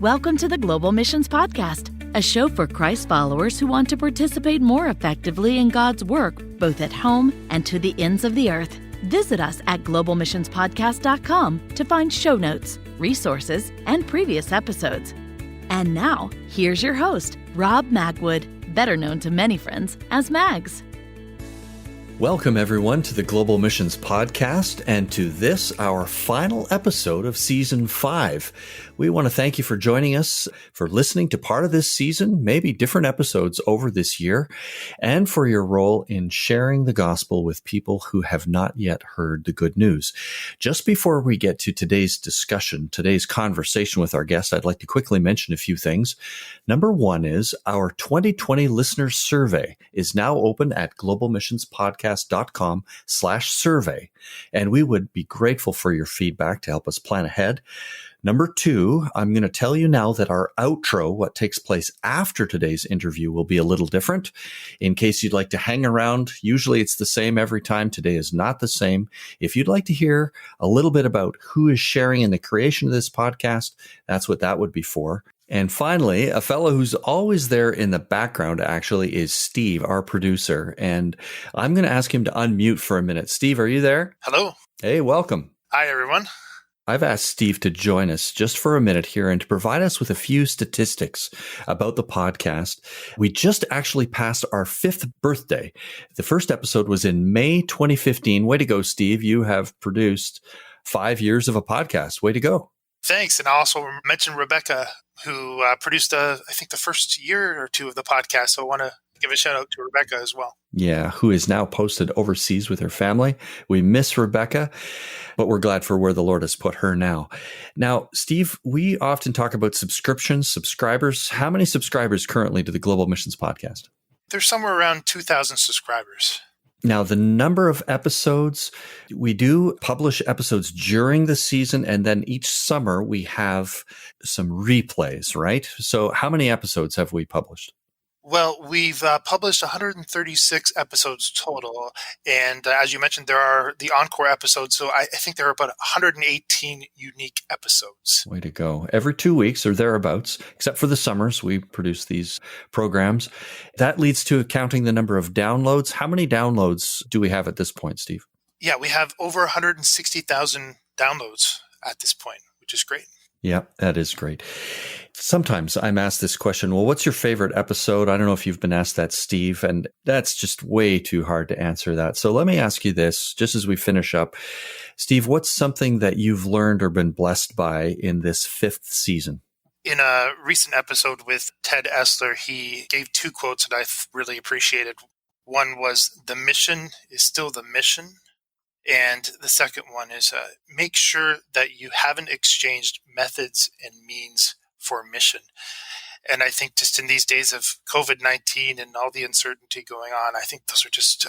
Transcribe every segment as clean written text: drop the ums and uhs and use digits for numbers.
Welcome to the Global Missions Podcast, a show for Christ followers who want to participate more effectively in God's work, both at home and to the ends of the earth. Visit us at globalmissionspodcast.com to find show notes, resources, and previous episodes. And now, here's your host, Rob Magwood, better known to many friends as Mags. Welcome, everyone, to the Global Missions Podcast and to this, our final episode of Season 5. We want to thank you for joining us, for listening to part of this season, maybe different episodes over this year, and for your role in sharing the gospel with people who have not yet heard the good news. Just before we get to today's discussion, today's conversation with our guest, I'd like to quickly mention a few things. Number one is our 2020 listener survey is now open at globalmissionspodcast.com/survey, and we would be grateful for your feedback to help us plan ahead. Number two, I'm going to tell you now that our outro, what takes place after today's interview, will be a little different. In case you'd like to hang around, usually it's the same every time. Today is not the same. If you'd like to hear a little bit about who is sharing in the creation of this podcast, that's what that would be for. And finally, a fellow who's always there in the background actually is Steve, our producer. And I'm going to ask him to unmute for a minute. Steve, are you there? Hello. Hey, welcome. Hi, everyone. I've asked Steve to join us just for a minute here and to provide us with a few statistics about the podcast. We just actually passed our 5th birthday. The first episode was in May 2015. Way to go, Steve. You have produced 5 years of a podcast. Way to go. Thanks. And I also mentioned Rebecca, who produced, I think, the first year or two of the podcast. So I want to give a shout out to Rebecca as well. Yeah, who is now posted overseas with her family. We miss Rebecca, but we're glad for where the Lord has put her now. Now, Steve, we often talk about subscriptions, subscribers. How many subscribers currently to the Global Missions Podcast? There's somewhere around 2,000 subscribers. Now, the number of episodes, we do publish episodes during the season, and then each summer we have some replays, right? So how many episodes have we published? Well, we've published 136 episodes total. And as you mentioned, there are the encore episodes. So I think there are about 118 unique episodes. Way to go. Every 2 weeks or thereabouts, except for the summers, we produce these programs. That leads to counting the number of downloads. How many downloads do we have at this point, Steve? Yeah, we have over 160,000 downloads at this point, which is great. Yeah, that is great. Sometimes I'm asked this question, well, what's your favorite episode? I don't know if you've been asked that, Steve, and that's just way too hard to answer that. So let me ask you this, just as we finish up. Steve, what's something that you've learned or been blessed by in this 5th season? In a recent episode with Ted Essler, he gave 2 quotes that I really appreciated. One was, "The mission is still the mission." And the second one is, make sure that you haven't exchanged methods and means for mission. And I think just in these days of COVID-19 and all the uncertainty going on, I think those are just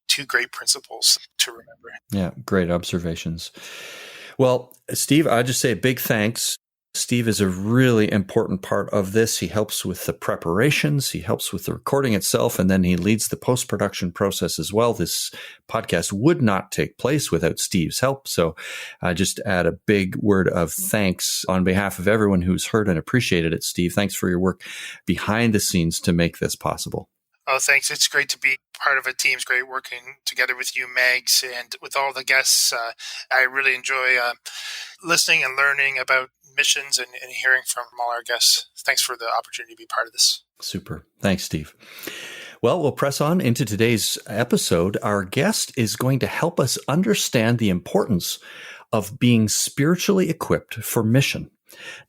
2 great principles to remember. Yeah, great observations. Well, Steve, I just say a big thanks. Steve is a really important part of this. He helps with the preparations, he helps with the recording itself, and then he leads the post-production process as well. This podcast would not take place without Steve's help. So I just add a big word of thanks on behalf of everyone who's heard and appreciated it. Steve, thanks for your work behind the scenes to make this possible. Oh, thanks. It's great to be part of a team. It's great working together with you, Megs, and with all the guests. I really enjoy listening and learning about missions and hearing from all our guests. Thanks for the opportunity to be part of this. Super. Thanks, Steve. Well, we'll press on into today's episode. Our guest is going to help us understand the importance of being spiritually equipped for mission,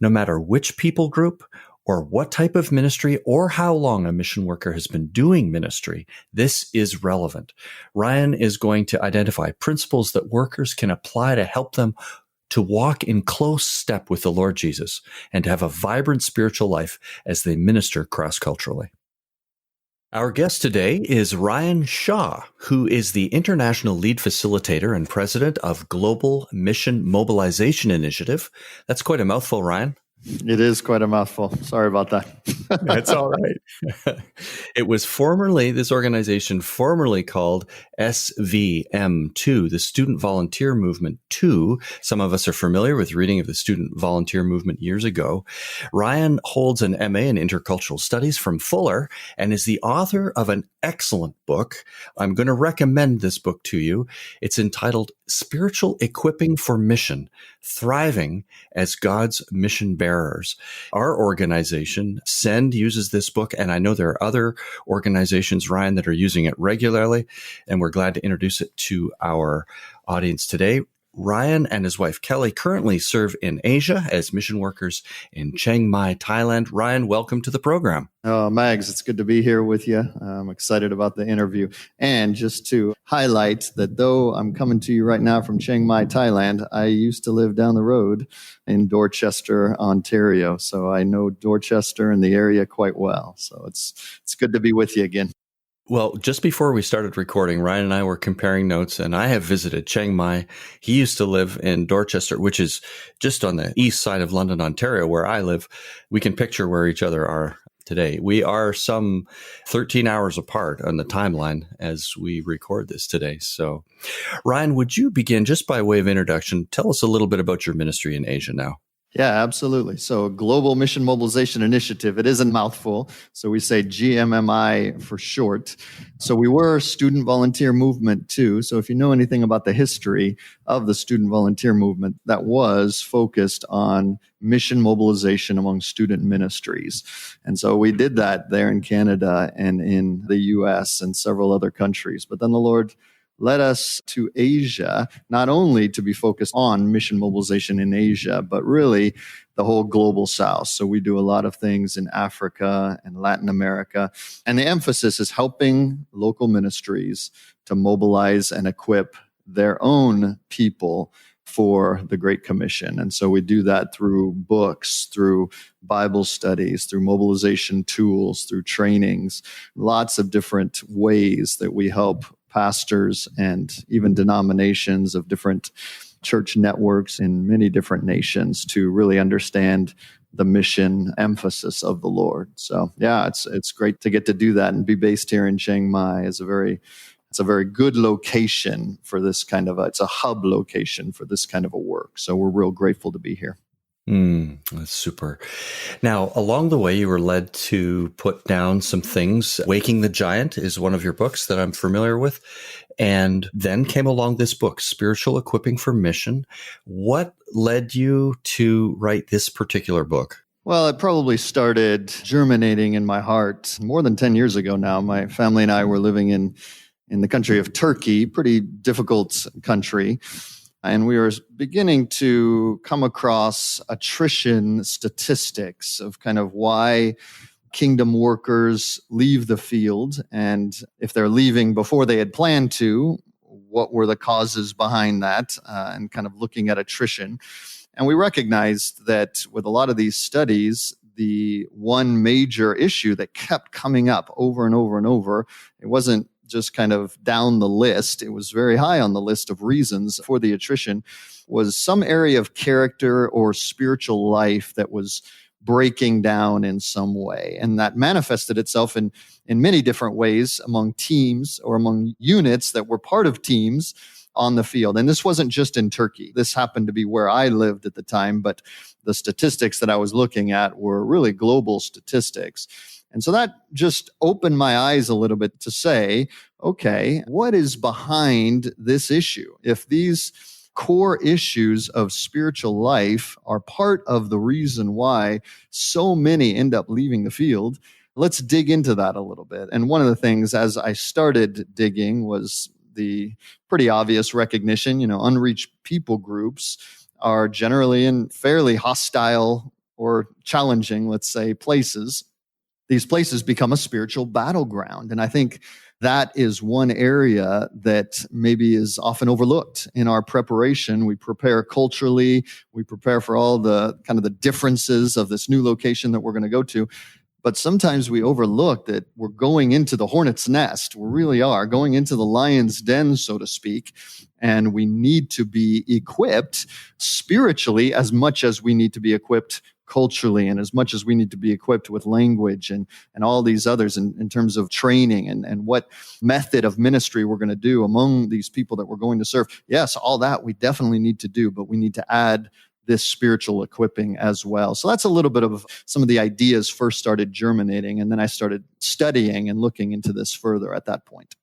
no matter which people group or what type of ministry or how long a mission worker has been doing ministry. This is relevant. Ryan is going to identify principles that workers can apply to help them to walk in close step with the Lord Jesus and to have a vibrant spiritual life as they minister cross-culturally. Our guest today is Ryan Shaw, who is the International Lead Facilitator and President of Global Mission Mobilization Initiative. That's quite a mouthful, Ryan. It is quite a mouthful. Sorry about that. That's all right. This organization formerly called SVM2, the Student Volunteer Movement 2. Some of us are familiar with reading of the Student Volunteer Movement years ago. Ryan holds an MA in Intercultural Studies from Fuller and is the author of an excellent book. I'm going to recommend this book to you. It's entitled Spiritual Equipping for Mission, Thriving as God's Mission Bearers. Our organization, SEND, uses this book, and I know there are other organizations, Ryan, that are using it regularly, and we're glad to introduce it to our audience today. Ryan and his wife, Kelly, currently serve in Asia as mission workers in Chiang Mai, Thailand. Ryan, welcome to the program. Oh, Mags, it's good to be here with you. I'm excited about the interview. And just to highlight that though I'm coming to you right now from Chiang Mai, Thailand, I used to live down the road in Dorchester, Ontario. So I know Dorchester and the area quite well. So it's good to be with you again. Well, just before we started recording, Ryan and I were comparing notes, and I have visited Chiang Mai. He used to live in Dorchester, which is just on the east side of London, Ontario, where I live. We can picture where each other are today. We are some 13 hours apart on the timeline as we record this today. So, Ryan, would you begin just by way of introduction? Tell us a little bit about your ministry in Asia now. Yeah, absolutely. So Global Mission Mobilization Initiative, it is a mouthful. So we say GMMI for short. So we were a student volunteer movement too. So if you know anything about the history of the student volunteer movement, that was focused on mission mobilization among student ministries. And so we did that there in Canada and in the US and several other countries. But then the Lord led us to Asia, not only to be focused on mission mobilization in Asia, but really the whole global South. So we do a lot of things in Africa and Latin America. And the emphasis is helping local ministries to mobilize and equip their own people for the Great Commission. And so we do that through books, through Bible studies, through mobilization tools, through trainings, lots of different ways that we help pastors and even denominations of different church networks in many different nations to really understand the mission emphasis of the Lord. So yeah, it's great to get to do that and be based here in Chiang Mai. It's a very good location for this kind of it's a hub location for this kind of a work. So we're real grateful to be here. That's super. Now, along the way, you were led to put down some things. Waking the Giant is one of your books that I'm familiar with. And then came along this book, Spiritual Equipping for Mission. What led you to write this particular book? Well, it probably started germinating in my heart more than 10 years ago now. My family and I were living in the country of Turkey, pretty difficult country. And we were beginning to come across attrition statistics of kind of why kingdom workers leave the field. And if they're leaving before they had planned to, what were the causes behind that? And kind of looking at attrition. And we recognized that with a lot of these studies, the one major issue that kept coming up over and over and over, it wasn't just kind of down the list. It was very high on the list of reasons for the attrition, was some area of character or spiritual life that was breaking down in some way. And that manifested itself in many different ways among teams or among units that were part of teams on the field. And this wasn't just in Turkey. This happened to be where I lived at the time, but the statistics that I was looking at were really global statistics. And so that just opened my eyes a little bit to say, okay, what is behind this issue? If these core issues of spiritual life are part of the reason why so many end up leaving the field, let's dig into that a little bit. And one of the things as I started digging was the pretty obvious recognition, unreached people groups are generally in fairly hostile or challenging, let's say, places. These places become a spiritual battleground. And I think that is one area that maybe is often overlooked in our preparation. We prepare culturally, we prepare for all the kind of the differences of this new location that we're going to go to. But sometimes we overlook that we're going into the hornet's nest. We really are going into the lion's den, so to speak. And we need to be equipped spiritually as much as we need to be equipped culturally, and as much as we need to be equipped with language and all these others in terms of training and what method of ministry we're going to do among these people that we're going to serve. Yes, all that we definitely need to do, but we need to add this spiritual equipping as well. So that's a little bit of some of the ideas first started germinating, and then I started studying and looking into this further at that point.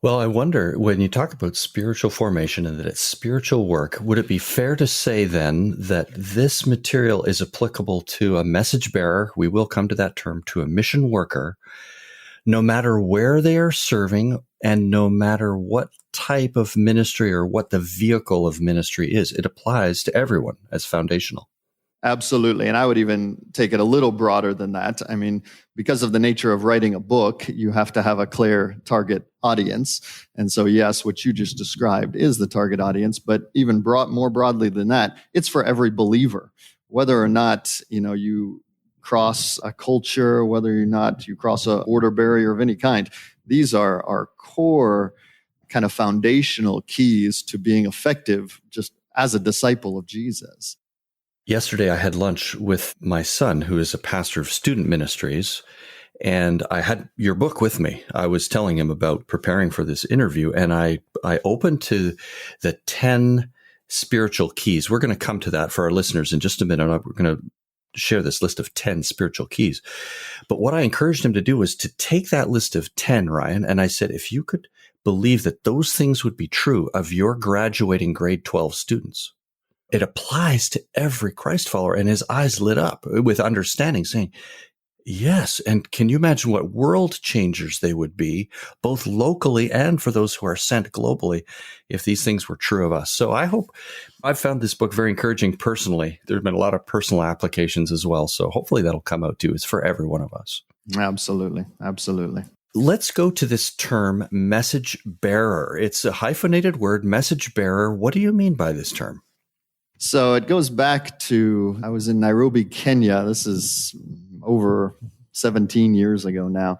Well, I wonder, when you talk about spiritual formation and that it's spiritual work, would it be fair to say then that this material is applicable to a message bearer? We will come to that term, to a mission worker, no matter where they are serving and no matter what type of ministry or what the vehicle of ministry is. It applies to everyone as foundational. Absolutely. And I would even take it a little broader than that. I mean, because of the nature of writing a book, you have to have a clear target audience. And so, yes, what you just described is the target audience, but even more broadly than that, it's for every believer, whether or not, you cross a culture, whether or not you cross a border barrier of any kind. These are our core kind of foundational keys to being effective just as a disciple of Jesus. Yesterday, I had lunch with my son, who is a pastor of student ministries, and I had your book with me. I was telling him about preparing for this interview, and I opened to the 10 spiritual keys. We're going to come to that for our listeners in just a minute. We're going to share this list of 10 spiritual keys. But what I encouraged him to do was to take that list of 10, Ryan, and I said, if you could believe that those things would be true of your graduating grade 12 students, it applies to every Christ follower. And his eyes lit up with understanding, saying, yes. And can you imagine what world changers they would be, both locally and for those who are sent globally, if these things were true of us? So I've found this book very encouraging personally. There have been a lot of personal applications as well. So hopefully that'll come out too. It's for every one of us. Absolutely. Absolutely. Let's go to this term, message bearer. It's a hyphenated word, message bearer. What do you mean by this term? So it goes back to, I was in Nairobi, Kenya. This is over 17 years ago now.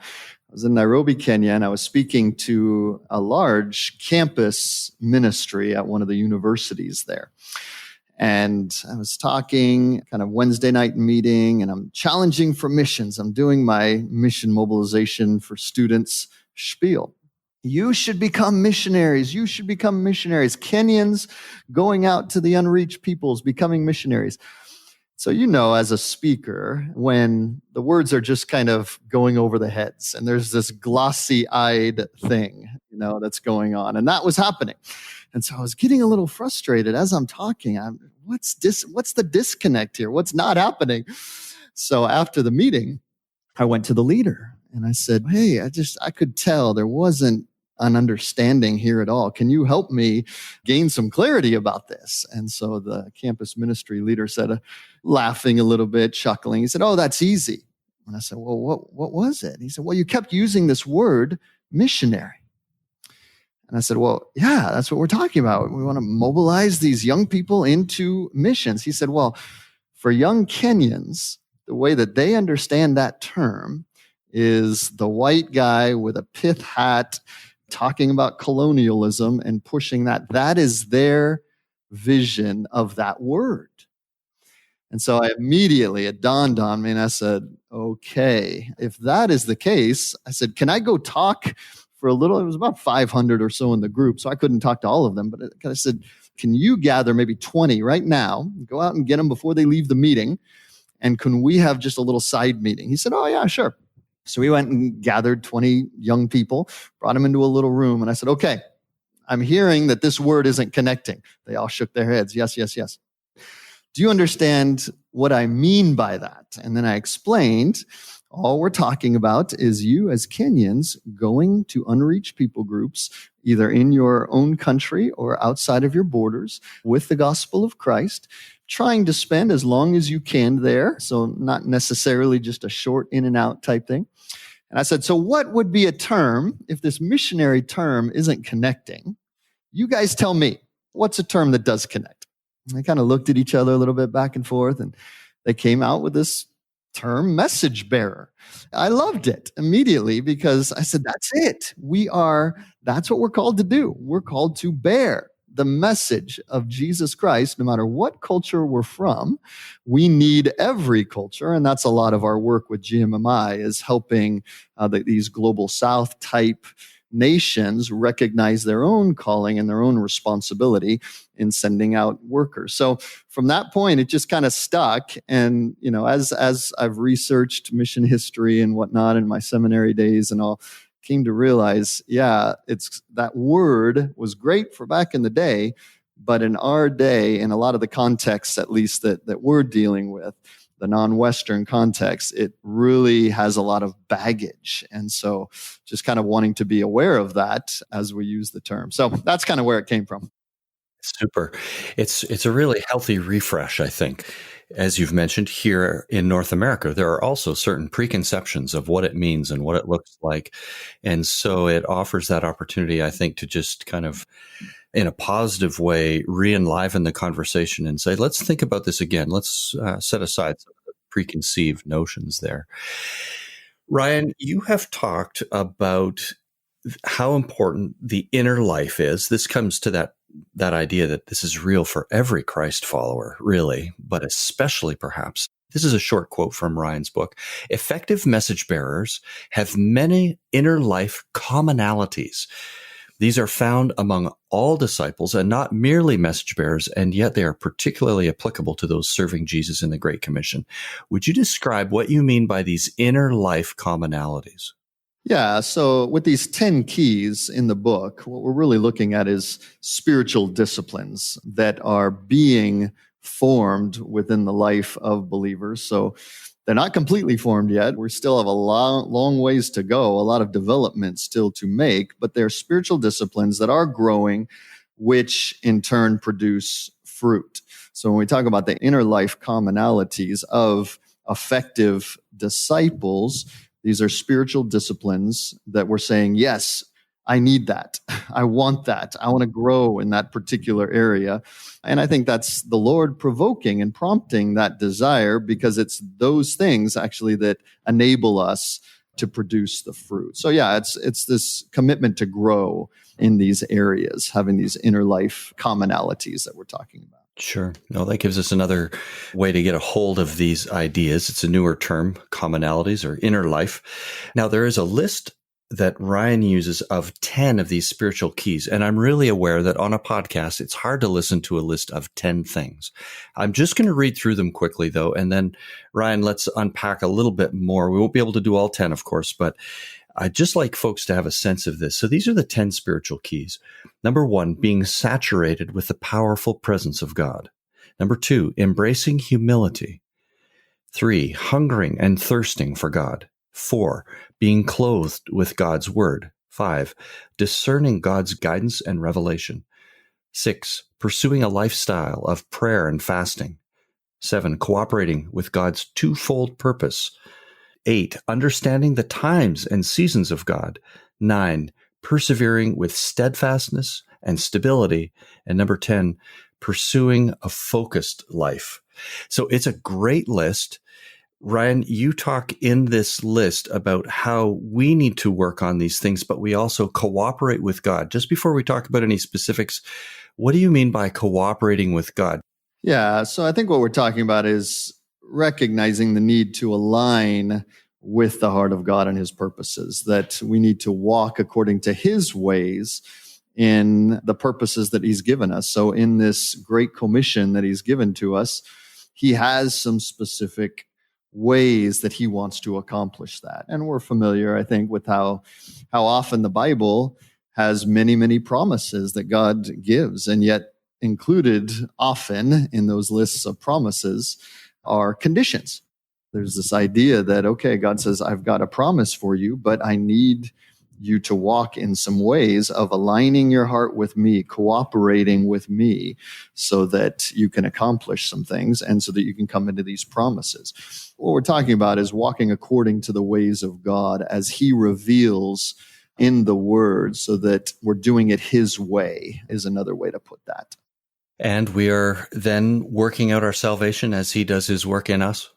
I was in Nairobi, Kenya, and I was speaking to a large campus ministry at one of the universities there. And I was talking kind of Wednesday night meeting, and I'm challenging for missions. I'm doing my mission mobilization for students spiel. You should become missionaries. You should become missionaries. Kenyans going out to the unreached peoples, becoming missionaries. So, as a speaker, when the words are just kind of going over the heads and there's this glossy-eyed thing, that's going on. And that was happening. And so I was getting a little frustrated as I'm talking. What's the disconnect here? What's not happening? So after the meeting, I went to the leader and I said, hey, I could tell there wasn't an understanding here at all. Can you help me gain some clarity about this? And so the campus ministry leader said, laughing a little bit, chuckling, he said, oh, that's easy. And I said, well, what was it? He said, well, you kept using this word missionary. And I said, well, yeah, that's what we're talking about. We want to mobilize these young people into missions. He said, well, for young Kenyans, the way that they understand that term is the white guy with a pith hat talking about colonialism and pushing that. That is their vision of that word. And so it dawned on me, and I said, okay, if that is the case, I said, can I go talk for a little? It was about 500 or so in the group, so I couldn't talk to all of them. But I said, can you gather maybe 20 right now, go out and get them before they leave the meeting, and can we have just a little side meeting? He said, oh, yeah, sure. So we went and gathered 20 young people, brought them into a little room, and I said, okay, I'm hearing that this word isn't connecting. They all shook their heads. Yes, yes, yes. Do you understand what I mean by that? And then I explained, all we're talking about is you as Kenyans going to unreached people groups, either in your own country or outside of your borders, with the gospel of Christ, trying to spend as long as you can there. So not necessarily just a short in and out type thing. And I said, so what would be a term if this missionary term isn't connecting? You guys tell me, what's a term that does connect? And they kind of looked at each other a little bit back and forth, and they came out with this term message bearer. I loved it immediately because I said, that's it. That's what we're called to do. We're called to bear the message of Jesus Christ, no matter what culture we're from. We need every culture. And that's a lot of our work with GMMI, is helping these global South type nations recognize their own calling and their own responsibility in sending out workers. So from that point, it just kind of stuck. And, as I've researched mission history and whatnot in my seminary days and all, came to realize, it's that word was great for back in the day, but in our day, in a lot of the contexts, at least that we're dealing with, the non-Western context, it really has a lot of baggage. And so just kind of wanting to be aware of that as we use the term. So that's kind of where it came from. Super. It's a really healthy refresh, I think. As you've mentioned, here in North America, there are also certain preconceptions of what it means and what it looks like. And so it offers that opportunity, I think, to just kind of, in a positive way, re-enliven the conversation and say, let's think about this again. Let's set aside some of the preconceived notions there. Ryan, you have talked about how important the inner life is. This comes to that idea that this is real for every Christ follower, really, but especially perhaps. This is a short quote from Ryan's book. Effective message bearers have many inner life commonalities. These are found among all disciples and not merely message bearers, and yet they are particularly applicable to those serving Jesus in the Great Commission. Would you describe what you mean by these inner life commonalities? Yeah, so with these 10 keys in the book, what we're really looking at is spiritual disciplines that are being formed within the life of believers. So they're not completely formed yet. We still have a long ways to go, a lot of development still to make, but they're spiritual disciplines that are growing, which in turn produce fruit. So when we talk about the inner life commonalities of effective disciples, these are spiritual disciplines that we're saying, yes, I need that. I want that. I want to grow in that particular area. And I think that's the Lord provoking and prompting that desire, because it's those things actually that enable us to produce the fruit. So it's this commitment to grow in these areas, having these inner life commonalities that we're talking about. Sure. No, that gives us another way to get a hold of these ideas. It's a newer term, commonalities or inner life. Now, there is a list that Ryan uses of 10 of these spiritual keys. And I'm really aware that on a podcast, it's hard to listen to a list of 10 things. I'm just going to read through them quickly, though. And then, Ryan, let's unpack a little bit more. We won't be able to do all 10, of course, but I'd just like folks to have a sense of this. So these are the 10 spiritual keys. Number 1, being saturated with the powerful presence of God. Number 2, embracing humility. 3, hungering and thirsting for God. 4, being clothed with God's word. 5, discerning God's guidance and revelation. 6, pursuing a lifestyle of prayer and fasting. 7, cooperating with God's twofold purpose. 8, understanding the times and seasons of God. 9, persevering with steadfastness and stability. And number 10, pursuing a focused life. So it's a great list. Ryan, you talk in this list about how we need to work on these things, but we also cooperate with God. Just before we talk about any specifics, what do you mean by cooperating with God? Yeah, so I think what we're talking about is recognizing the need to align with the heart of God and his purposes, that we need to walk according to his ways in the purposes that he's given us. So in this great commission that he's given to us, he has some specific ways that he wants to accomplish that. And we're familiar, I think, with how often the Bible has many, many promises that God gives, and yet included often in those lists of promises are conditions. There's this idea that, okay, God says, I've got a promise for you, but I need you to walk in some ways of aligning your heart with me, cooperating with me, so that you can accomplish some things and so that you can come into these promises. What we're talking about is walking according to the ways of God as he reveals in the word, so that we're doing it his way, is another way to put that. And we are then working out our salvation as he does his work in us?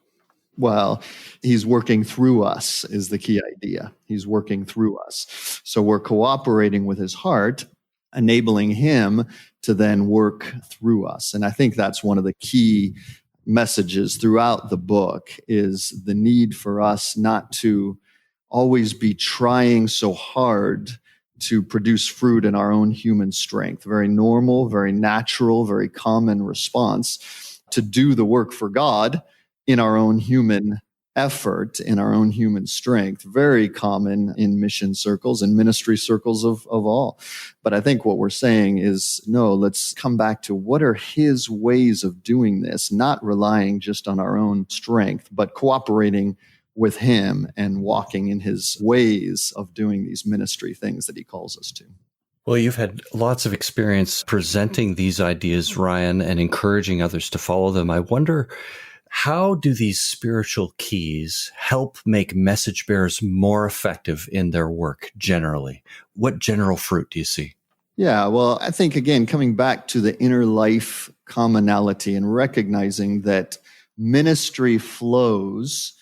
Well, he's working through us is the key idea. He's working through us. So we're cooperating with his heart, enabling him to then work through us. And I think that's one of the key messages throughout the book is the need for us not to always be trying so hard to produce fruit in our own human strength. Very normal, very natural, very common response to do the work for God in our own human effort, in our own human strength. Very common in mission circles and ministry circles of all. But I think what we're saying is, no, let's come back to what are his ways of doing this, not relying just on our own strength, but cooperating with him and walking in his ways of doing these ministry things that he calls us to. Well, you've had lots of experience presenting these ideas, Ryan, and encouraging others to follow them. I wonder, how do these spiritual keys help make message bearers more effective in their work generally? What general fruit do you see? Yeah, well, I think, again, coming back to the inner life commonality and recognizing that ministry flows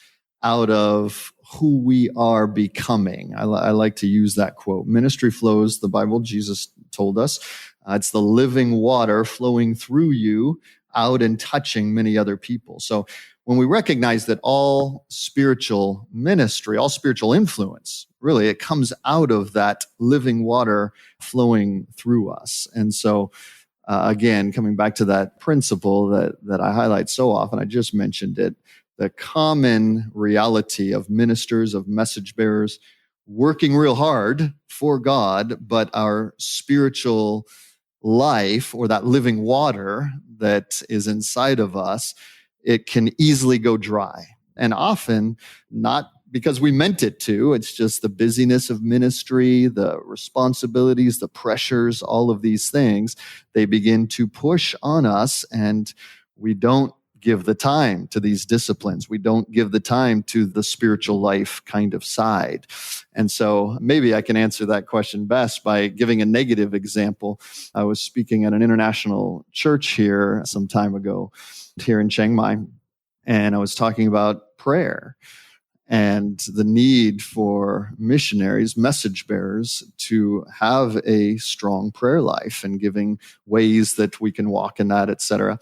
out of who we are becoming. I like to use that quote. Ministry flows, the Bible, Jesus told us, it's the living water flowing through you out and touching many other people. So when we recognize that all spiritual ministry, all spiritual influence, really, it comes out of that living water flowing through us. And so, again, coming back to that principle that I highlight so often, I just mentioned it, the common reality of ministers, of message bearers, working real hard for God, but our spiritual life, or that living water that is inside of us, it can easily go dry. And often not because we meant it to. It's just the busyness of ministry, the responsibilities, the pressures, all of these things, they begin to push on us, and we don't give the time to these disciplines. We don't give the time to the spiritual life kind of side. And so maybe I can answer that question best by giving a negative example. I was speaking at an international church here some time ago, here in Chiang Mai, and I was talking about prayer and the need for missionaries, message bearers, to have a strong prayer life and giving ways that we can walk in that, etc.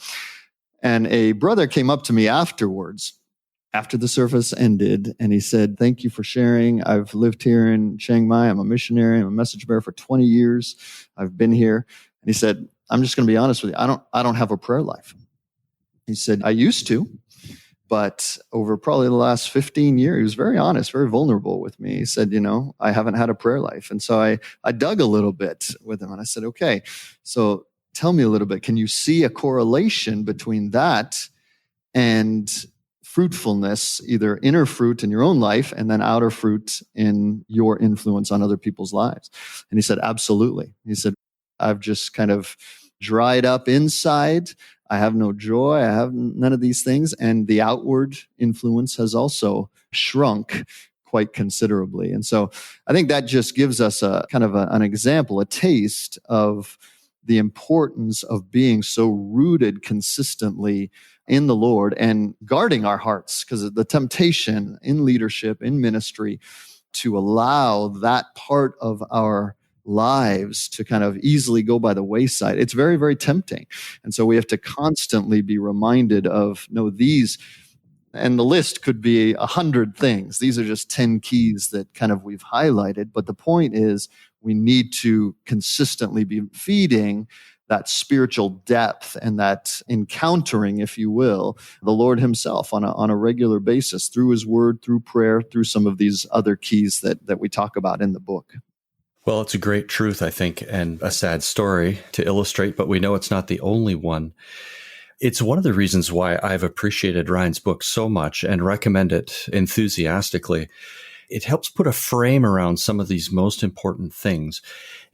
And a brother came up to me afterwards, after the service ended, and he said, "Thank you for sharing. I've lived here in Chiang Mai. I'm a missionary. I'm a message bearer for 20 years. I've been here." And he said, "I'm just going to be honest with you. I don't have a prayer life." He said, "I used to, but over probably the last 15 years," he was very honest, very vulnerable with me. He said, "I haven't had a prayer life." And so I dug a little bit with him, and I said, "Okay, so tell me a little bit. Can you see a correlation between that and fruitfulness, either inner fruit in your own life and then outer fruit in your influence on other people's lives?" And he said, "Absolutely." He said, "I've just kind of dried up inside. I have no joy. I have none of these things. And the outward influence has also shrunk quite considerably." And so I think that just gives us a kind of an example, a taste of the importance of being so rooted consistently in the Lord and guarding our hearts, because the temptation in leadership, in ministry, to allow that part of our lives to kind of easily go by the wayside. It's very, very tempting. And so we have to constantly be reminded of, no, these, and the list could be 100 things. These are just 10 keys that kind of we've highlighted. But the point is, we need to consistently be feeding that spiritual depth and that encountering, if you will, the Lord himself on a regular basis through his word, through prayer, through some of these other keys that we talk about in the book. Well, it's a great truth, I think, and a sad story to illustrate, but we know it's not the only one. It's one of the reasons why I've appreciated Ryan's book so much and recommend it enthusiastically. It helps put a frame around some of these most important things.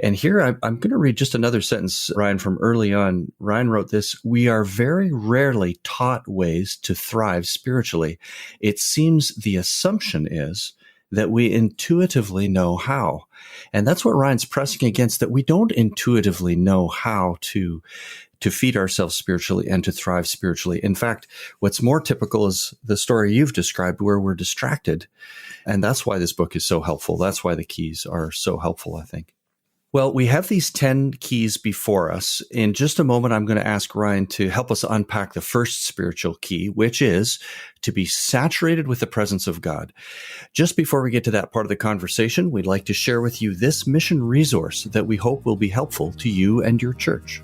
And here I'm going to read just another sentence, Ryan, from early on. Ryan wrote this: "We are very rarely taught ways to thrive spiritually. It seems the assumption is that we intuitively know how. And that's what Ryan's pressing against, that we don't intuitively know how to feed ourselves spiritually and to thrive spiritually. In fact, what's more typical is the story you've described, where we're distracted. And that's why this book is so helpful. That's why the keys are so helpful, I think. Well, we have these 10 keys before us. In just a moment, I'm going to ask Ryan to help us unpack the first spiritual key, which is to be saturated with the presence of God. Just before we get to that part of the conversation, we'd like to share with you this mission resource that we hope will be helpful to you and your church.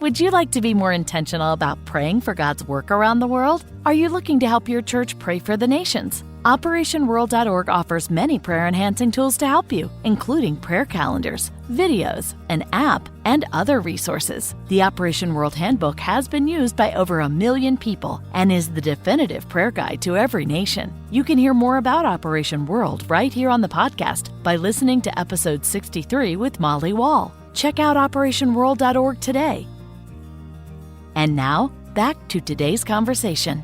Would you like to be more intentional about praying for God's work around the world? Are you looking to help your church pray for the nations? OperationWorld.org offers many prayer-enhancing tools to help you, including prayer calendars, videos, an app, and other resources. The Operation World Handbook has been used by over 1 million people and is the definitive prayer guide to every nation. You can hear more about Operation World right here on the podcast by listening to episode 63 with Molly Wall. Check out OperationWorld.org today. And now, back to today's conversation.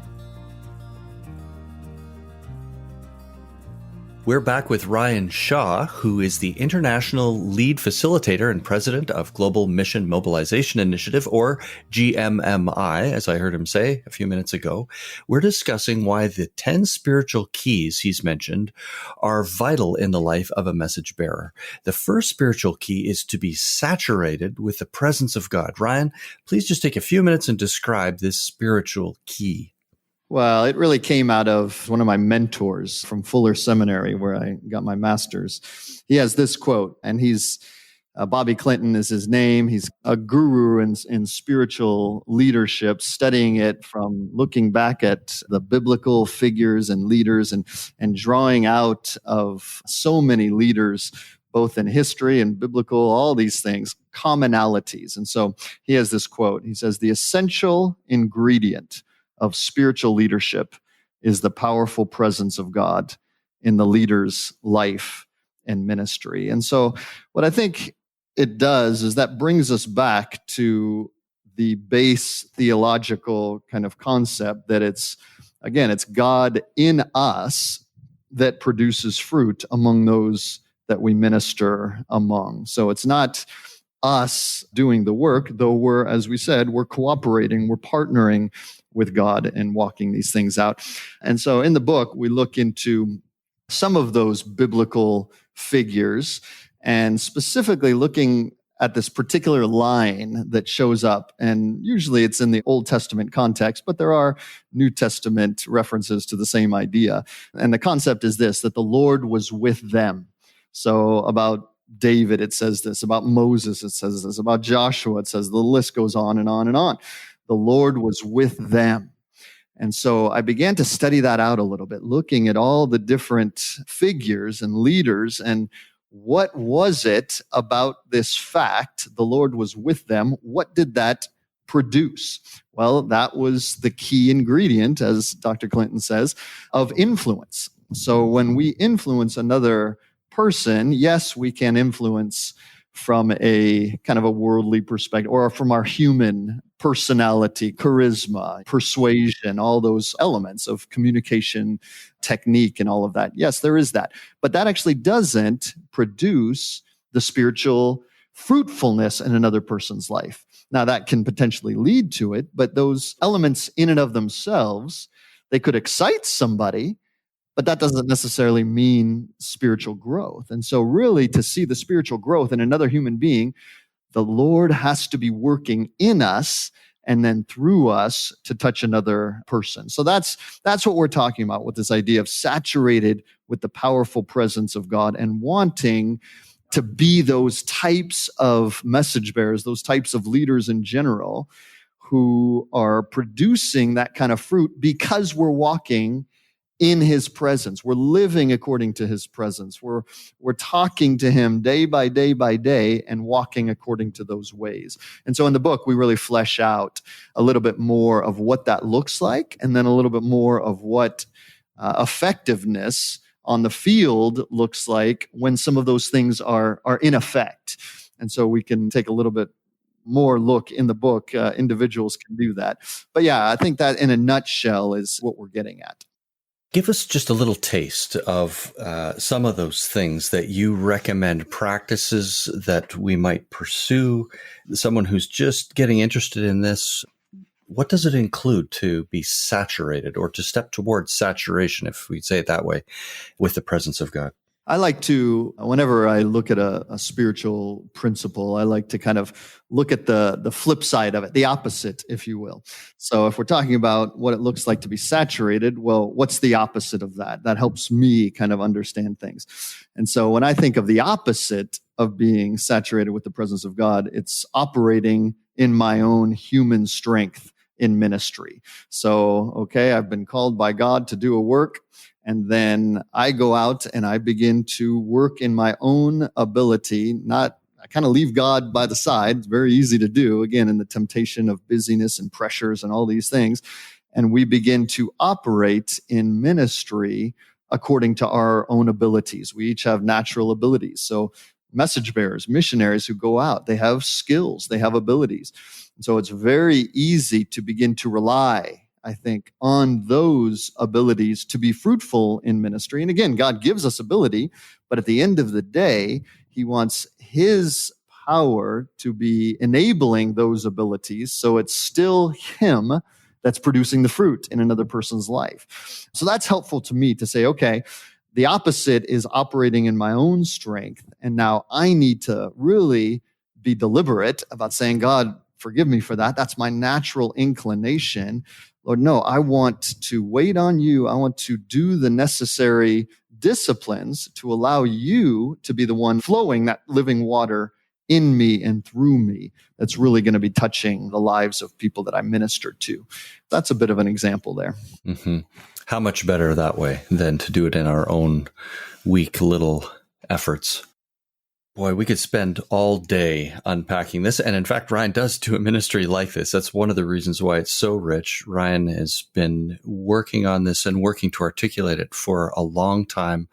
We're back with Ryan Shaw, who is the International Lead Facilitator and President of Global Mission Mobilization Initiative, or GMMI, as I heard him say a few minutes ago. We're discussing why the 10 spiritual keys he's mentioned are vital in the life of a message bearer. The first spiritual key is to be saturated with the presence of God. Ryan, please just take a few minutes and describe this spiritual key. Well, it really came out of one of my mentors from Fuller Seminary, where I got my master's. He has this quote, and Bobby Clinton is his name. He's a guru in spiritual leadership, studying it from looking back at the biblical figures and leaders and drawing out of so many leaders, both in history and biblical, all these things, commonalities. And so he has this quote. He says, "The essential ingredient of spiritual leadership is the powerful presence of God in the leader's life and ministry." And so what I think it does is that brings us back to the base theological kind of concept that it's God in us that produces fruit among those that we minister among. So it's not us doing the work, though we're, as we said, we're cooperating, we're partnering with God and walking these things out. And so in the book, we look into some of those biblical figures and specifically looking at this particular line that shows up. And usually it's in the Old Testament context, but there are New Testament references to the same idea. And the concept is this, that the Lord was with them. So about David, it says this. About Moses, it says this. About Joshua, it says the list goes on and on and on. The Lord was with them. And so I began to study that out a little bit, looking at all the different figures and leaders and what was it about this fact, the Lord was with them, what did that produce? Well, that was the key ingredient, as Dr. Clinton says, of influence. So when we influence another person, yes, we can influence from a kind of a worldly perspective or from our human personality, charisma, persuasion, all those elements of communication technique and all of that. Yes, there is that. But that actually doesn't produce the spiritual fruitfulness in another person's life. Now, that can potentially lead to it, but those elements in and of themselves, they could excite somebody, but that doesn't necessarily mean spiritual growth. And so really to see the spiritual growth in another human being, the Lord has to be working in us and then through us to touch another person. So that's what we're talking about with this idea of saturated with the powerful presence of God and wanting to be those types of message bearers, those types of leaders in general who are producing that kind of fruit because we're walking in his presence. We're living according to his presence. We're talking to him day by day by day and walking according to those ways. And so in the book, we really flesh out a little bit more of what that looks like, and then a little bit more of what effectiveness on the field looks like when some of those things are in effect. And so we can take a little bit more look in the book. Individuals can do that. But yeah, I think that in a nutshell is what we're getting at. Give us just a little taste of some of those things that you recommend, practices that we might pursue. Someone who's just getting interested in this, what does it include to be saturated or to step towards saturation, if we say it that way, with the presence of God? I like to, whenever I look at a spiritual principle, I like to kind of look at the flip side of it, the opposite, if you will. So if we're talking about what it looks like to be saturated, well, what's the opposite of that? That helps me kind of understand things. And so when I think of the opposite of being saturated with the presence of God, it's operating in my own human strength in ministry. So, okay, I've been called by God to do a work. And then I go out and I begin to work in my own ability, I kind of leave God by the side. It's very easy to do, again, in the temptation of busyness and pressures and all these things. And we begin to operate in ministry according to our own abilities. We each have natural abilities. So message bearers, missionaries who go out, they have skills, they have abilities. And so it's very easy to begin to rely, I think, on those abilities to be fruitful in ministry. And again, God gives us ability, but at the end of the day, He wants His power to be enabling those abilities. So it's still Him that's producing the fruit in another person's life. So that's helpful to me to say, okay, the opposite is operating in my own strength. And now I need to really be deliberate about saying, God, forgive me for that. That's my natural inclination. Lord, no, I want to wait on you. I want to do the necessary disciplines to allow you to be the one flowing that living water in me and through me that's really going to be touching the lives of people that I minister to. That's a bit of an example there. Mm-hmm. How much better that way than to do it in our own weak little efforts. Boy, we could spend all day unpacking this. And in fact, Ryan does do a ministry like this. That's one of the reasons why it's so rich. Ryan has been working on this and working to articulate it for a long time.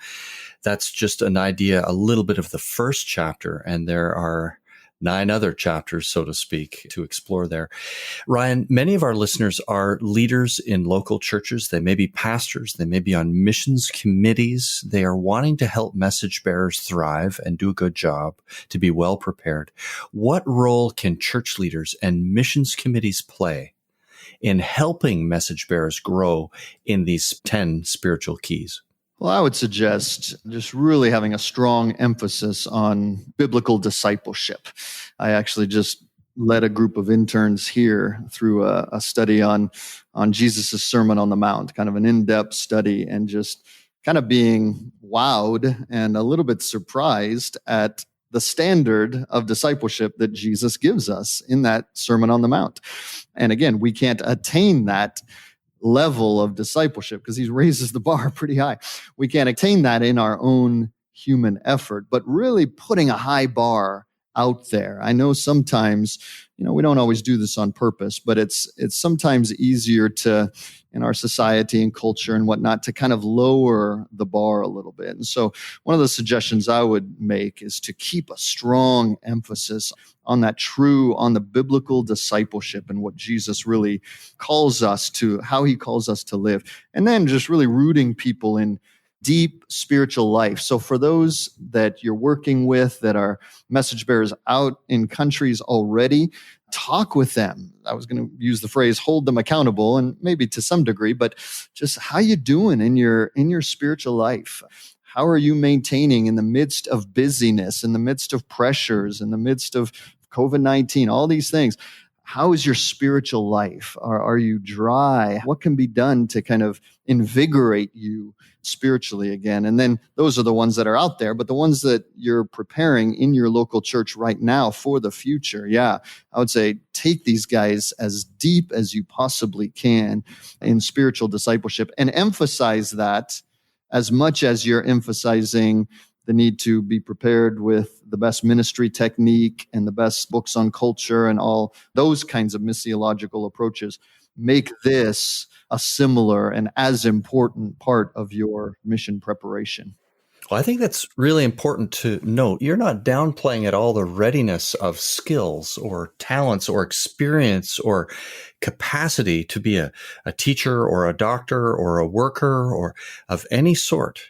That's just an idea, a little bit of the first chapter. And there are 9 other chapters, so to speak, to explore there. Ryan, many of our listeners are leaders in local churches. They may be pastors. They may be on missions committees. They are wanting to help message bearers thrive and do a good job, to be well prepared. What role can church leaders and missions committees play in helping message bearers grow in these 10 spiritual keys? Well, I would suggest just really having a strong emphasis on biblical discipleship. I actually just led a group of interns here through a study on Jesus' Sermon on the Mount, kind of an in-depth study, and just kind of being wowed and a little bit surprised at the standard of discipleship that Jesus gives us in that Sermon on the Mount. And again, we can't attain that level of discipleship because he raises the bar pretty high. We can't attain that in our own human effort, but really putting a high bar out there. I know sometimes, we don't always do this on purpose, but it's sometimes easier to, in our society and culture and whatnot, to kind of lower the bar a little bit. And so one of the suggestions I would make is to keep a strong emphasis on the biblical discipleship and what Jesus really calls us to, how he calls us to live. And then just really rooting people in deep spiritual life. So for those that you're working with that are message bearers out in countries already, talk with them. I was going to use the phrase, hold them accountable, and maybe to some degree, but just how you doing in your spiritual life? How are you maintaining in the midst of busyness, in the midst of pressures, in the midst of COVID-19, all these things? How is your spiritual life? Are you dry? What can be done to kind of invigorate you spiritually again? And then those are the ones that are out there, but the ones that you're preparing in your local church right now for the future. Yeah, I would say take these guys as deep as you possibly can in spiritual discipleship and emphasize that as much as you're emphasizing the need to be prepared with the best ministry technique and the best books on culture and all those kinds of missiological approaches. Make this a similar and as important part of your mission preparation. Well, I think that's really important to note. You're not downplaying at all the readiness of skills or talents or experience or capacity to be a teacher or a doctor or a worker or of any sort.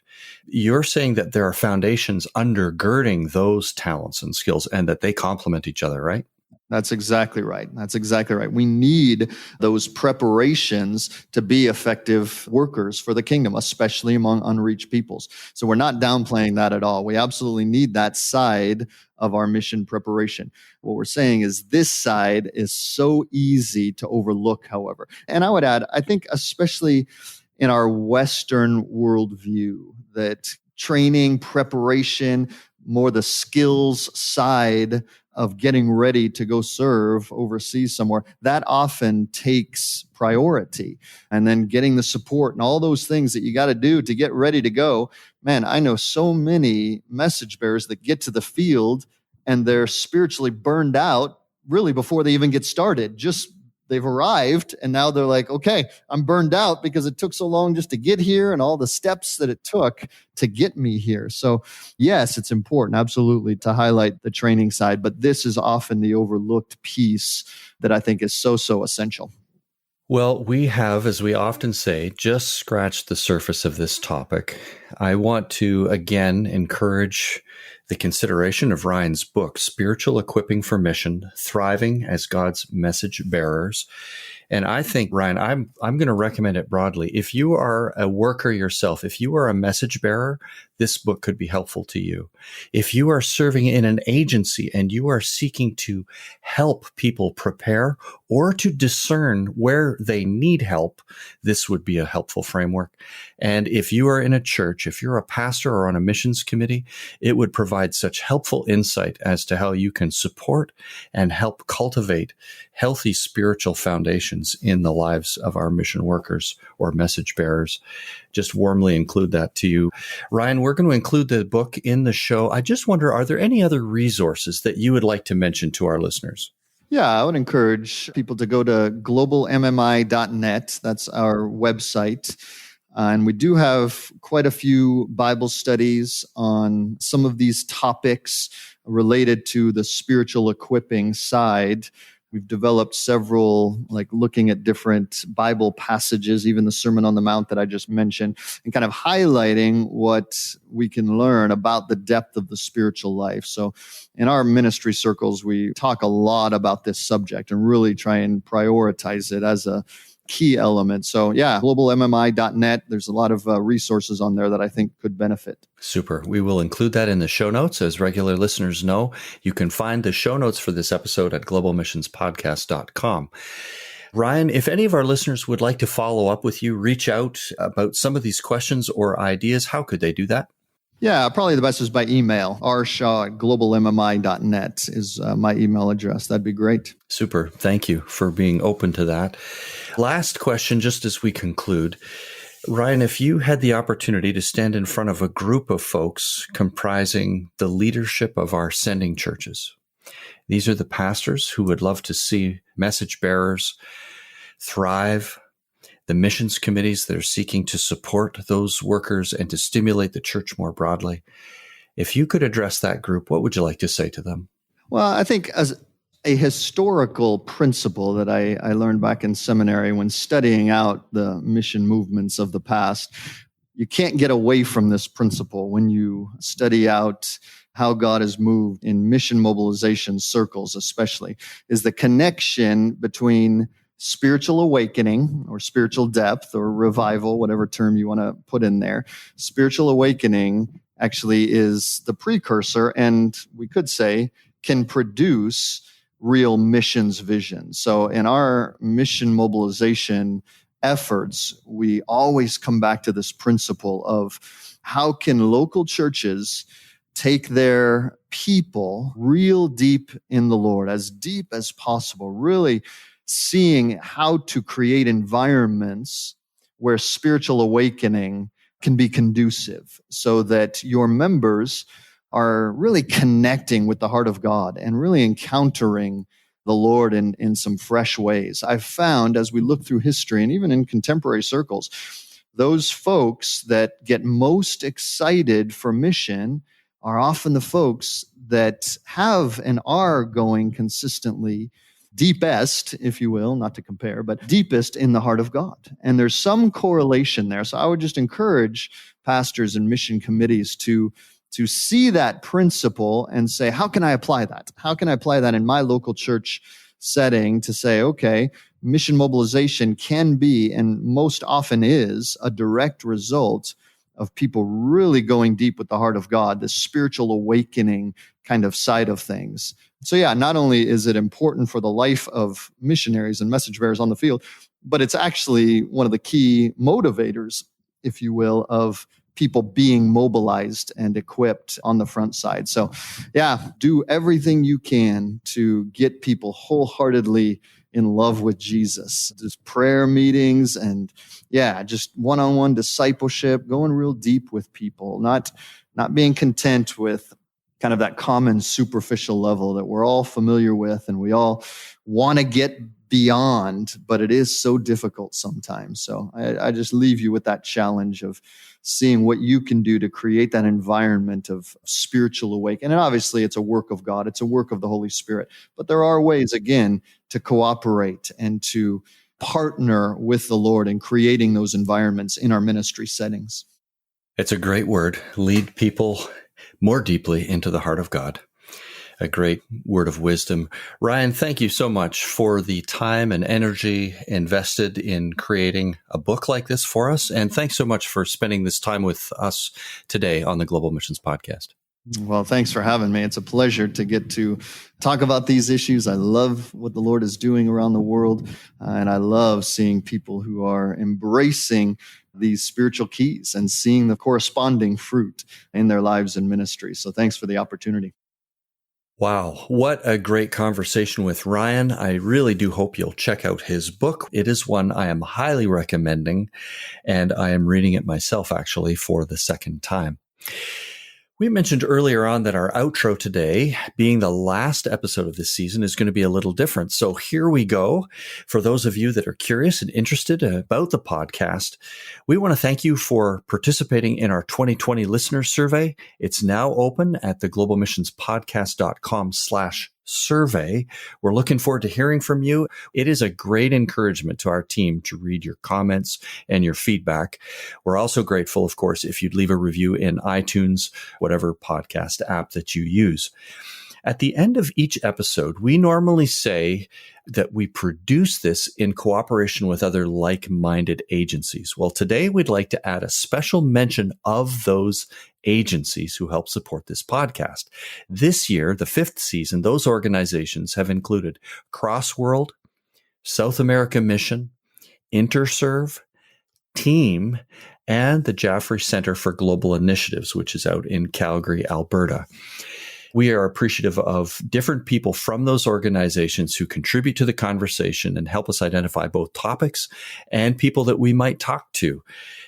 You're saying that there are foundations undergirding those talents and skills and that they complement each other, right? That's exactly right. That's exactly right. We need those preparations to be effective workers for the kingdom, especially among unreached peoples. So we're not downplaying that at all. We absolutely need that side of our mission preparation. What we're saying is this side is so easy to overlook, however. And I would add, I think especially in our Western worldview, that training, preparation, more the skills side of getting ready to go serve overseas somewhere, that often takes priority. And then getting the support and all those things that you got to do to get ready to go. Man, I know so many message bearers that get to the field and they're spiritually burned out really before they even get started. Just they've arrived and now they're like, okay, I'm burned out because it took so long just to get here and all the steps that it took to get me here. So yes, it's important, absolutely, to highlight the training side, but this is often the overlooked piece that I think is so essential. Well, we have, as we often say, just scratched the surface of this topic. I want to again encourage the consideration of Ryan's book, Spiritual Equipping for Mission, Thriving as God's Message Bearers. And I think, Ryan, I'm going to recommend it broadly. If you are a worker yourself, if you are a message bearer, this book could be helpful to you. If you are serving in an agency and you are seeking to help people prepare or to discern where they need help, this would be a helpful framework. And if you are in a church, if you're a pastor or on a missions committee, it would provide such helpful insight as to how you can support and help cultivate healthy spiritual foundations in the lives of our mission workers or message bearers. Just warmly include that to you. Ryan, we're going to include the book in the show. I just wonder, are there any other resources that you would like to mention to our listeners? Yeah, I would encourage people to go to globalmmi.net. That's our website. And we do have quite a few Bible studies on some of these topics related to the spiritual equipping side. We've developed several, like looking at different Bible passages, even the Sermon on the Mount that I just mentioned, and kind of highlighting what we can learn about the depth of the spiritual life. So in our ministry circles, we talk a lot about this subject and really try and prioritize it as a key element. So yeah, globalmmi.net. There's a lot of resources on there that I think could benefit. Super. We will include that in the show notes. As regular listeners know, you can find the show notes for this episode at globalmissionspodcast.com. Ryan, if any of our listeners would like to follow up with you, reach out about some of these questions or ideas, how could they do that? Yeah, probably the best is by email. rshaw@globalmmi.net is my email address. That'd be great. Super. Thank you for being open to that. Last question, just as we conclude. Ryan, if you had the opportunity to stand in front of a group of folks comprising the leadership of our sending churches, these are the pastors who would love to see message bearers thrive, the missions committees that are seeking to support those workers and to stimulate the church more broadly. If you could address that group, what would you like to say to them? Well, I think as a historical principle that I learned back in seminary when studying out the mission movements of the past, you can't get away from this principle when you study out how God has moved in mission mobilization circles, especially, is the connection between spiritual awakening or spiritual depth or revival, whatever term you want to put in there. Spiritual awakening actually is the precursor, and we could say can produce real missions vision. So in our mission mobilization efforts, we always come back to this principle of how can local churches take their people real deep in the Lord, as deep as possible, really seeing how to create environments where spiritual awakening can be conducive so that your members are really connecting with the heart of God and really encountering the Lord in some fresh ways. I've found as we look through history and even in contemporary circles, those folks that get most excited for mission are often the folks that have and are going consistently deepest, if you will, not to compare, but deepest in the heart of God. And there's some correlation there. So I would just encourage pastors and mission committees to see that principle and say, how can I apply that? How can I apply that in my local church setting to say, okay, mission mobilization can be, and most often is, a direct result of people really going deep with the heart of God, the spiritual awakening kind of side of things. So yeah, not only is it important for the life of missionaries and message bearers on the field, but it's actually one of the key motivators, if you will, of people being mobilized and equipped on the front side. So yeah, do everything you can to get people wholeheartedly in love with Jesus. There's prayer meetings and just one-on-one discipleship, going real deep with people, not being content with kind of that common superficial level that we're all familiar with and we all want to get beyond, but it is so difficult sometimes. So I just leave you with that challenge of seeing what you can do to create that environment of spiritual awakening. And obviously it's a work of God. It's a work of the Holy Spirit. But there are ways, again, to cooperate and to partner with the Lord in creating those environments in our ministry settings. It's a great word. Lead people more deeply into the heart of God. A great word of wisdom. Ryan, thank you so much for the time and energy invested in creating a book like this for us. And thanks so much for spending this time with us today on the Global Missions Podcast. Well, thanks for having me. It's a pleasure to get to talk about these issues. I love what the Lord is doing around the world, and I love seeing people who are embracing these spiritual keys and seeing the corresponding fruit in their lives and ministry. So thanks for the opportunity. Wow, what a great conversation with Ryan. I really do hope you'll check out his book. It is one I am highly recommending, and I am reading it myself actually for the second time. We mentioned earlier on that our outro today, being the last episode of this season, is going to be a little different. So here we go. For those of you that are curious and interested about the podcast, we want to thank you for participating in our 2020 listener survey. It's now open at the globalmissionspodcast.com/survey. We're looking forward to hearing from you. It is a great encouragement to our team to read your comments and your feedback. We're also grateful, of course, if you'd leave a review in iTunes, whatever podcast app that you use. At the end of each episode, we normally say that we produce this in cooperation with other like-minded agencies. Well, today we'd like to add a special mention of those agencies who help support this podcast. This year, the 5th season, those organizations have included Crossworld, South America Mission, Interserve, Team, and the Jaffrey Center for Global Initiatives, which is out in Calgary, Alberta. We are appreciative of different people from those organizations who contribute to the conversation and help us identify both topics and people that we might talk to.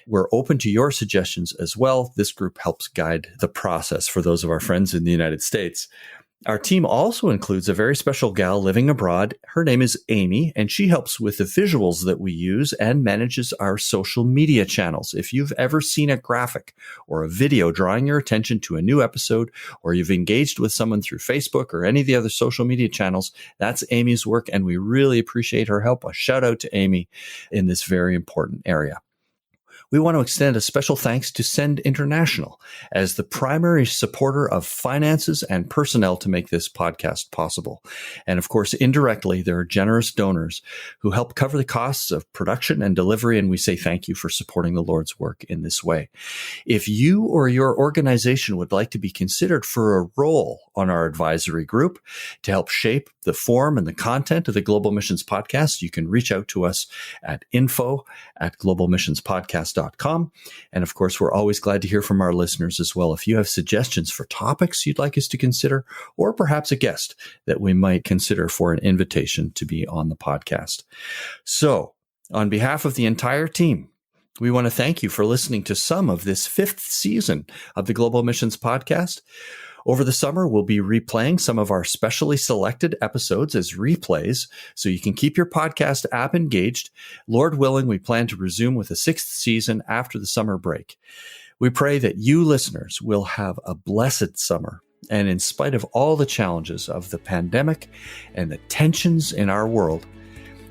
We're open to your suggestions as well. This group helps guide the process for those of our friends in the United States. Our team also includes a very special gal living abroad. Her name is Amy, and she helps with the visuals that we use and manages our social media channels. If you've ever seen a graphic or a video drawing your attention to a new episode, or you've engaged with someone through Facebook or any of the other social media channels, that's Amy's work, and we really appreciate her help. A shout out to Amy in this very important area. We want to extend a special thanks to Send International as the primary supporter of finances and personnel to make this podcast possible. And of course, indirectly, there are generous donors who help cover the costs of production and delivery, and we say thank you for supporting the Lord's work in this way. If you or your organization would like to be considered for a role on our advisory group to help shape the form and the content of the Global Missions Podcast, you can reach out to us at info@globalmissionspodcast.com. And of course, we're always glad to hear from our listeners as well. If you have suggestions for topics you'd like us to consider, or perhaps a guest that we might consider for an invitation to be on the podcast. So, on behalf of the entire team, we want to thank you for listening to some of this 5th season of the Global Missions Podcast. Over the summer, we'll be replaying some of our specially selected episodes as replays, so you can keep your podcast app engaged. Lord willing, we plan to resume with a 6th season after the summer break. We pray that you listeners will have a blessed summer. And in spite of all the challenges of the pandemic and the tensions in our world,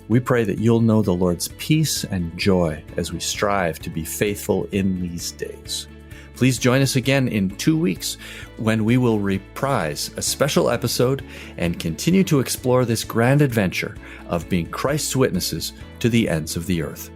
we pray that you'll know the Lord's peace and joy as we strive to be faithful in these days. Please join us again in 2 weeks when we will reprise a special episode and continue to explore this grand adventure of being Christ's witnesses to the ends of the earth.